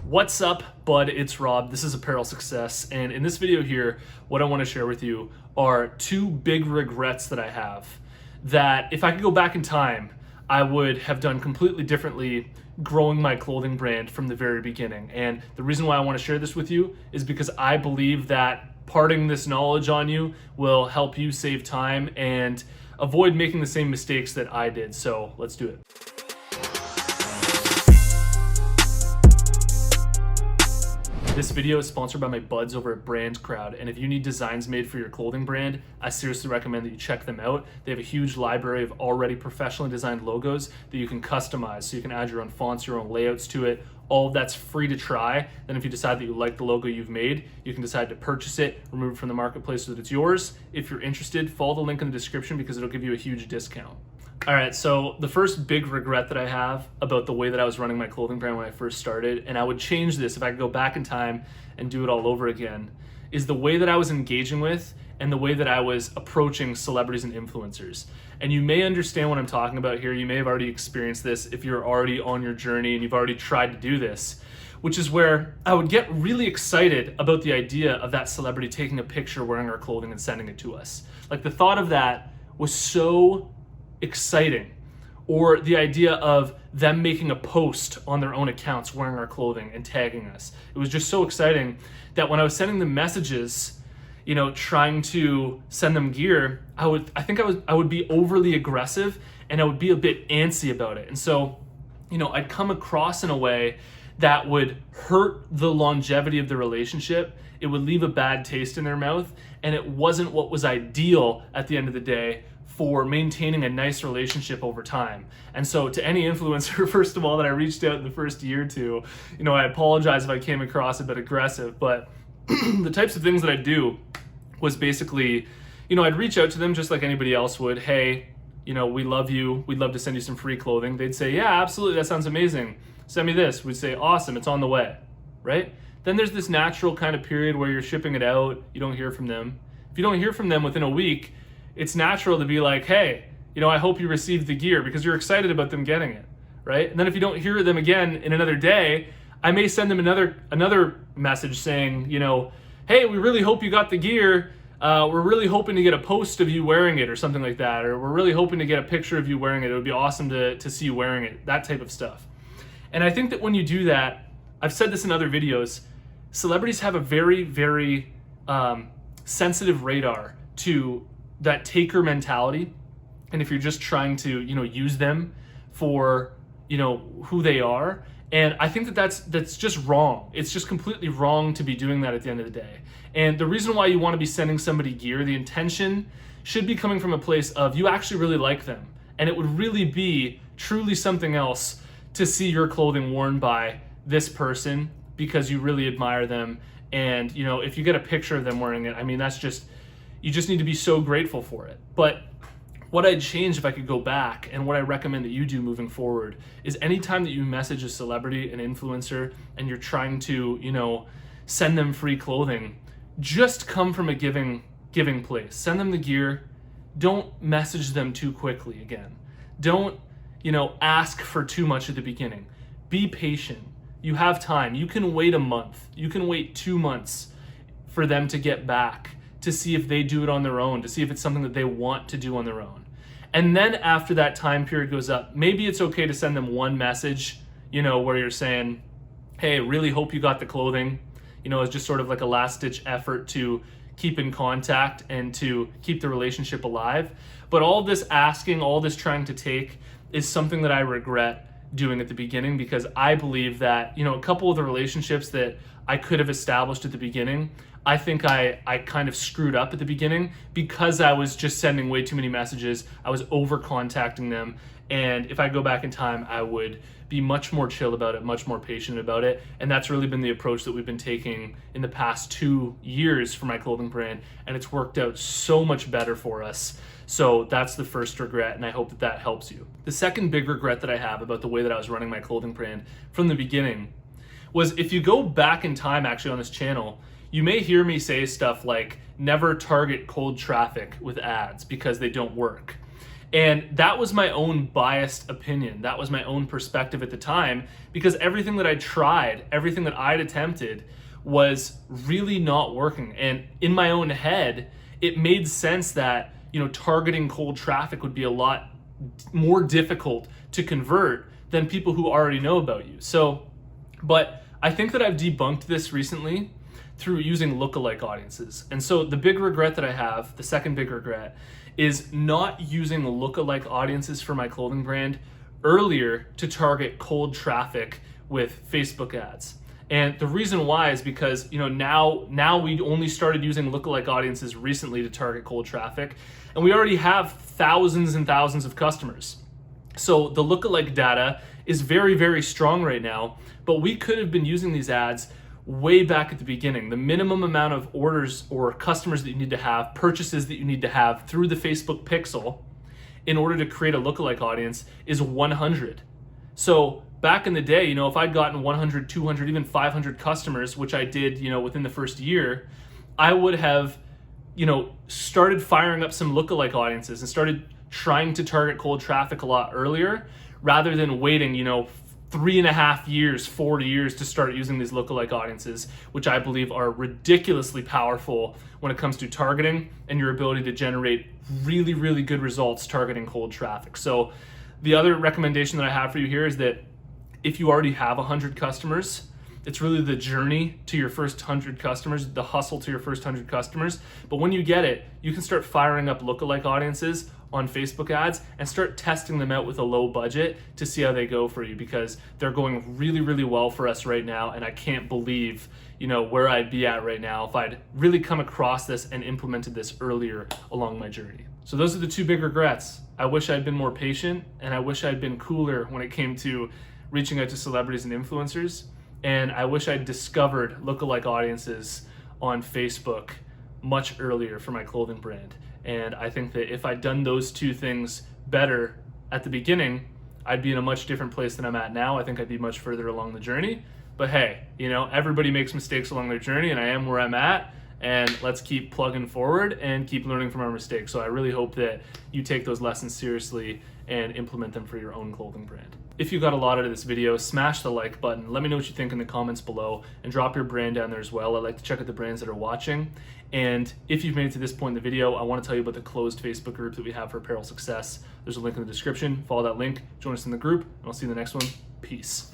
What's up, bud? It's Rob. This is Apparel Success, and in this video here, what I want to share with you are two big regrets that I have that if I could go back in time, I would have done completely differently growing my clothing brand from the very beginning. And the reason why I want to share this with you is because I believe that parting this knowledge on you will help you save time and avoid making the same mistakes that I did. So let's do it. This video is sponsored by my buds over at Brand Crowd, and if you need designs made for your clothing brand, I seriously recommend that you check them out. They have a huge library of already professionally designed logos that you can customize, so you can add your own fonts, your own layouts to it. All of that's free to try. Then if you decide that you like the logo you've made, you can decide to purchase it, remove it from the marketplace so that it's yours. If you're interested, follow the link in the description because it'll give you a huge discount. All right, so the first big regret that I have about the way that I was running my clothing brand when I first started, and I would change this if I could go back in time and do it all over again, is the way that I was engaging with and the way that I was approaching celebrities and influencers. And you may understand what I'm talking about here. You may have already experienced this if you're already on your journey and you've already tried to do this, which is where I would get really excited about the idea of that celebrity taking a picture wearing our clothing and sending it to us. Like the thought of that was so exciting, or the idea of them making a post on their own accounts wearing our clothing and tagging us. It was just so exciting that when I was sending them messages, trying to send them gear, I would be overly aggressive and I would be a bit antsy about it. And so, I'd come across in a way that would hurt the longevity of the relationship. It would leave a bad taste in their mouth, and it wasn't what was ideal at the end of the day for maintaining a nice relationship over time. And so to any influencer, first of all, that I reached out in the first year or two, I apologize if I came across a bit aggressive, but the types of things that I do was basically, I'd reach out to them just like anybody else would. Hey, we love you. We'd love to send you some free clothing. They'd say, yeah, absolutely. That sounds amazing. Send me this. We'd say, awesome. It's on the way, right? Then there's this natural kind of period where you're shipping it out. You don't hear from them. If you don't hear from them within a week, it's natural to be like, hey, I hope you received the gear, because you're excited about them getting it, right? And then if you don't hear them again in another day, I may send them another message saying, hey, we really hope you got the gear. We're really hoping to get a post of you wearing it or something like that, or we're really hoping to get a picture of you wearing it. It would be awesome to see you wearing it, that type of stuff. And I think that when you do that, I've said this in other videos, celebrities have a very, very sensitive radar to that taker mentality. And if you're just trying to, use them for, who they are. And I think that's just wrong. It's just completely wrong to be doing that at the end of the day. And the reason why you want to be sending somebody gear, the intention should be coming from a place of you actually really like them. And it would really be truly something else to see your clothing worn by this person because you really admire them. And, if you get a picture of them wearing it, you just need to be so grateful for it. But what I'd change if I could go back, and what I recommend that you do moving forward, is anytime that you message a celebrity, an influencer, and you're trying to, send them free clothing, just come from a giving place. Send them the gear. Don't message them too quickly again. Don't, ask for too much at the beginning. Be patient. You have time. You can wait a month. You can wait 2 months for them to get back, to see if they do it on their own, to see if it's something that they want to do on their own. And then after that time period goes up, maybe it's okay to send them one message, where you're saying, hey, really hope you got the clothing. It's just sort of like a last ditch effort to keep in contact and to keep the relationship alive. But all this asking, all this trying to take is something that I regret doing at the beginning, because I believe that, a couple of the relationships that I could have established at the beginning, I think I kind of screwed up at the beginning because I was just sending way too many messages. I was over contacting them. And if I go back in time, I would be much more chill about it, much more patient about it. And that's really been the approach that we've been taking in the past 2 years for my clothing brand. And it's worked out so much better for us. So that's the first regret, and I hope that that helps you. The second big regret that I have about the way that I was running my clothing brand from the beginning was, if you go back in time actually on this channel, you may hear me say stuff like, never target cold traffic with ads because they don't work. And that was my own biased opinion. That was my own perspective at the time, because everything that I tried, everything that I'd attempted was really not working. And in my own head, it made sense that, targeting cold traffic would be a lot more difficult to convert than people who already know about you. But I think that I've debunked this recently through using lookalike audiences. And so the big regret that I have, the second big regret, is not using lookalike audiences for my clothing brand earlier to target cold traffic with Facebook ads. And the reason why is because, now we only started using lookalike audiences recently to target cold traffic, and we already have thousands and thousands of customers. So the lookalike data is very, very strong right now, but we could have been using these ads way back at the beginning. The minimum amount of orders or customers that you need to have, purchases that you need to have through the Facebook pixel in order to create a lookalike audience is 100. So back in the day, if I'd gotten 100, 200, even 500 customers, which I did, within the first year, I would have, started firing up some lookalike audiences and started trying to target cold traffic a lot earlier, rather than waiting, 3.5 years, 4 years to start using these lookalike audiences, which I believe are ridiculously powerful when it comes to targeting and your ability to generate really, really good results targeting cold traffic. So the other recommendation that I have for you here is that if you already have 100 customers, it's really the journey to your first 100 customers, the hustle to your first 100 customers. But when you get it, you can start firing up lookalike audiences on Facebook ads and start testing them out with a low budget to see how they go for you, because they're going really, really well for us right now. And I can't believe, where I'd be at right now if I'd really come across this and implemented this earlier along my journey. So those are the two big regrets. I wish I'd been more patient, and I wish I'd been cooler when it came to reaching out to celebrities and influencers. And I wish I'd discovered lookalike audiences on Facebook much earlier for my clothing brand. And I think that if I'd done those two things better at the beginning, I'd be in a much different place than I'm at now. I think I'd be much further along the journey. But hey, everybody makes mistakes along their journey, and I am where I'm at. And let's keep plugging forward and keep learning from our mistakes. So I really hope that you take those lessons seriously and implement them for your own clothing brand. If you got a lot out of this video, smash the like button. Let me know what you think in the comments below, and drop your brand down there as well. I like to check out the brands that are watching. And if you've made it to this point in the video, I want to tell you about the closed Facebook group that we have for apparel success. There's a link in the description. Follow that link, join us in the group, and I'll see you in the next one. Peace.